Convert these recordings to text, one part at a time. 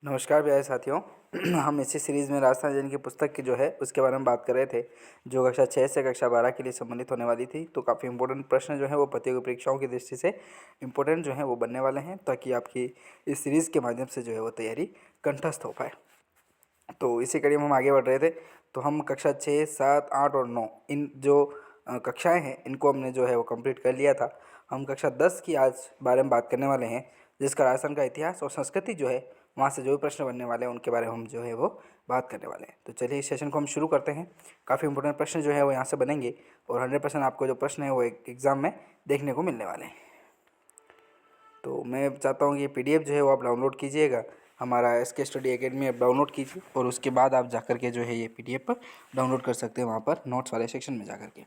नमस्कार प्यारे साथियों। हम इसी सीरीज़ में राजस्थान जैन की पुस्तक की जो है उसके बारे में बात कर रहे थे, जो कक्षा 6 से कक्षा 12 के लिए संबंधित होने वाली थी। तो काफ़ी इंपॉर्टेंट प्रश्न जो है वो प्रतियोगी परीक्षाओं की दृष्टि से इंपॉर्टेंट जो है वो बनने वाले हैं, ताकि आपकी इस सीरीज़ के माध्यम से जो है वो तैयारी कंठस्थ हो पाए। तो इसी कड़ी में हम आगे बढ़ रहे थे। तो हम कक्षा 6, 7, 8 और 9 इन जो कक्षाएँ हैं इनको हमने जो है वो कंप्लीट कर लिया था। हम कक्षा 10 की आज बारे में बात करने वाले हैं, जिसका राजस्थान का इतिहास और संस्कृति जो है वहाँ से जो भी प्रश्न बनने वाले हैं उनके बारे में हम जो है वो बात करने वाले हैं। तो चलिए इस सेशन को हम शुरू करते हैं। काफ़ी इंपॉर्टेंट प्रश्न जो है वो यहाँ से बनेंगे और 100% आपको जो प्रश्न है वो एक एग्ज़ाम में देखने को मिलने वाले हैं। तो मैं चाहता हूँ कि ये पीडीएफ जो है वो आप डाउनलोड कीजिएगा, हमारा SK study academy app download कीजिए और उसके बाद आप जाकर के जो है ये पीडीएफ डाउनलोड कर सकते हैं वहाँ पर नोट्स वाले सेक्शन में जाकर के।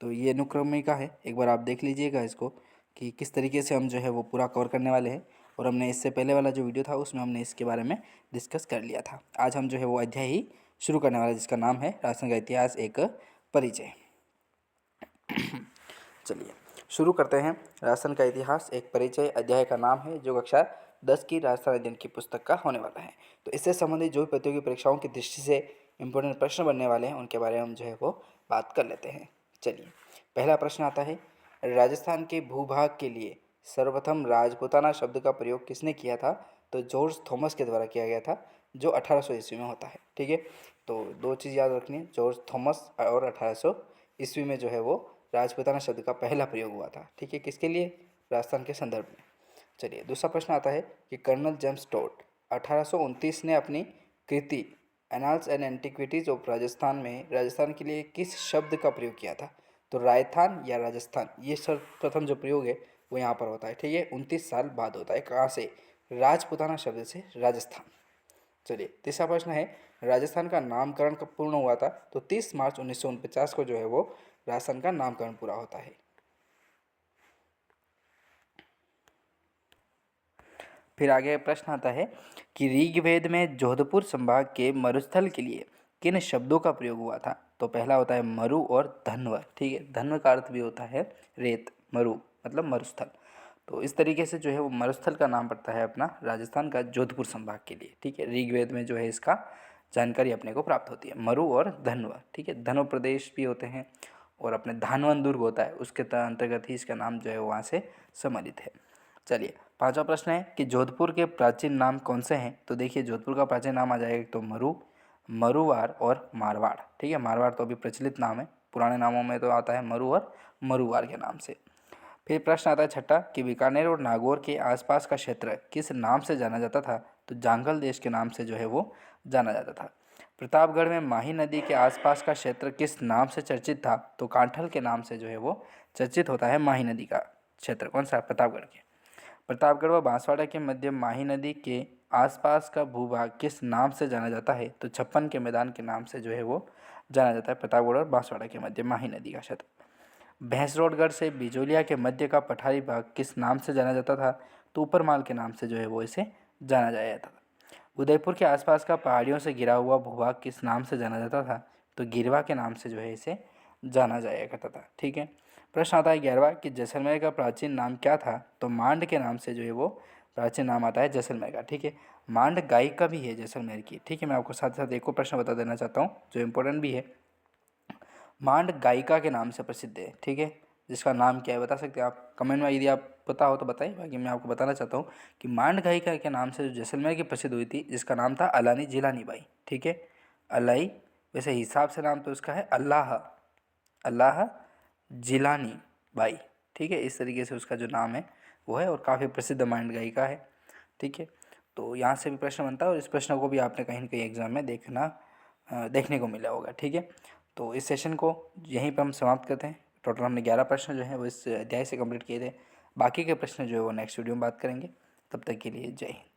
तो ये अनुक्रमिका है, एक बार आप देख लीजिएगा इसको कि किस तरीके से हम जो है वो पूरा कवर करने वाले हैं। और हमने इससे पहले वाला जो वीडियो था उसमें हमने इसके बारे में डिस्कस कर लिया था। आज हम जो है वो अध्याय ही शुरू करने वाले, जिसका नाम है राजस्थान का इतिहास एक परिचय। चलिए शुरू करते हैं। राजस्थान का इतिहास एक परिचय अध्याय का नाम है, जो कक्षा 10 की राजस्थान अध्ययन की पुस्तक का होने वाला है। तो इससे संबंधित जो भी प्रतियोगी परीक्षाओं की दृष्टि से इंपॉर्टेंट प्रश्न बनने वाले हैं उनके बारे में हम जो है वो बात कर लेते हैं। चलिए पहला प्रश्न आता है, राजस्थान के भूभाग के लिए सर्वप्रथम राजपूताना शब्द का प्रयोग किसने किया था? तो जॉर्ज थॉमस के द्वारा किया गया था, जो 1800 ईस्वी में होता है। ठीक है, तो दो चीज़ याद रखनी है, जॉर्ज थॉमस और 1800 ईस्वी में जो है वो राजपूताना शब्द का पहला प्रयोग हुआ था। ठीक है, किसके लिए? राजस्थान के संदर्भ में। चलिए दूसरा प्रश्न आता है कि कर्नल जेम्स टोड 1829 ने अपनी कृति Annals and Antiquities of Rajasthan में राजस्थान के लिए किस शब्द का प्रयोग किया था? तो राजस्थान या राजस्थान, ये सर्वप्रथम जो प्रयोग है वो यहाँ पर होता है। ठीक है, 29 साल बाद होता है। कहाँ से? राजपूताना शब्द से राजस्थान। चलिए तीसरा प्रश्न है, राजस्थान का नामकरण कब पूर्ण हुआ था? तो 30 मार्च 1949 को जो है वो राजस्थान का नामकरण पूरा होता है। फिर आगे प्रश्न आता है कि ऋग्वेद में जोधपुर संभाग के मरुस्थल के लिए किन शब्दों का प्रयोग हुआ था? तो पहला होता है मरु और धन्व। ठीक है, धन्व का अर्थ भी होता है रेत, मरु मतलब मरुस्थल। तो इस तरीके से जो है वो मरुस्थल का नाम पड़ता है अपना राजस्थान का जोधपुर संभाग के लिए। ठीक है, ऋग्वेद में जो है इसका जानकारी अपने को प्राप्त होती है, मरु और धन्व। ठीक है, धन्व प्रदेश भी होते हैं और अपने धानवन दुर्ग होता है उसके अंतर्गत ही इसका नाम जो है वहाँ से सम्मिलित है। चलिए पांचवा प्रश्न है कि जोधपुर के प्राचीन नाम कौन से हैं? तो देखिए जोधपुर का प्राचीन नाम आ जाएगा तो मरु, मरुवार और मारवाड़। ठीक है, मारवाड़ तो अभी प्रचलित नाम है, पुराने नामों में तो आता है मरु और मरुवार के नाम से। फिर प्रश्न आता है छठा कि बीकानेर और नागौर के आसपास का क्षेत्र किस नाम से जाना जाता था? तो जांगल देश के नाम से जो है वो जाना जाता था। प्रतापगढ़ में माही नदी के आसपास का क्षेत्र किस नाम से चर्चित था? तो कांठल के नाम से जो है वो चर्चित होता है माही नदी का क्षेत्र। कौन सा? प्रतापगढ़ के। प्रतापगढ़ व बांसवाड़ा के मध्य माही नदी के आसपास का भूभाग किस नाम से जाना जाता है? तो छप्पन के मैदान के नाम से जो है वो जाना जाता है प्रतापगढ़ और बांसवाड़ा के मध्य माही नदी का क्षेत्र। भैंसरोडगढ़ से बिजोलिया के मध्य का पठारी भाग किस नाम से जाना जाता था? तो ऊपरमाल के नाम से जो है वो इसे जाना जाता था। उदयपुर के आसपास का पहाड़ियों से घिरा हुआ भूभाग किस नाम से जाना जाता था? तो गिरवा के नाम से जो है इसे जाना जाया करता था। ठीक है, प्रश्न आता है 11वां कि जैसलमेर का प्राचीन नाम क्या था? तो मांड के नाम से जो है वो प्राचीन नाम आता है जैसलमेर का। ठीक है, मांड गायिका भी है जैसलमेर की। ठीक है, मैं आपको साथ साथ एक और प्रश्न बता देना चाहता हूँ जो इम्पोर्टेंट भी है। मांड गायिका के नाम से प्रसिद्ध है। ठीक है, जिसका नाम क्या है बता सकते हैं आप कमेंट में, यदि आप पता हो तो बताइए, बाकी मैं आपको बताना चाहता हूँ कि मांड गायिका के नाम से जो जैसलमेर की प्रसिद्ध हुई थी, जिसका नाम था अलानी जिलानी बाई। ठीक है, अलाई वैसे हिसाब से नाम तो उसका है अल्लाह, अल्लाह जिलानी बाई। ठीक है, इस तरीके से उसका जो नाम है वो है और काफ़ी प्रसिद्ध मांड गायिका है। ठीक है, तो यहाँ से भी प्रश्न बनता है और इस प्रश्न को भी आपने कहीं ना कहीं एग्जाम में देखने को मिला होगा। ठीक है, तो इस सेशन को यहीं पर हम समाप्त करते हैं। टोटल हमने 11 प्रश्न जो है वो इस अध्याय से कंप्लीट किए थे। बाकी के प्रश्न जो है वो नेक्स्ट वीडियो में बात करेंगे। तब तक के लिए जय हिंद।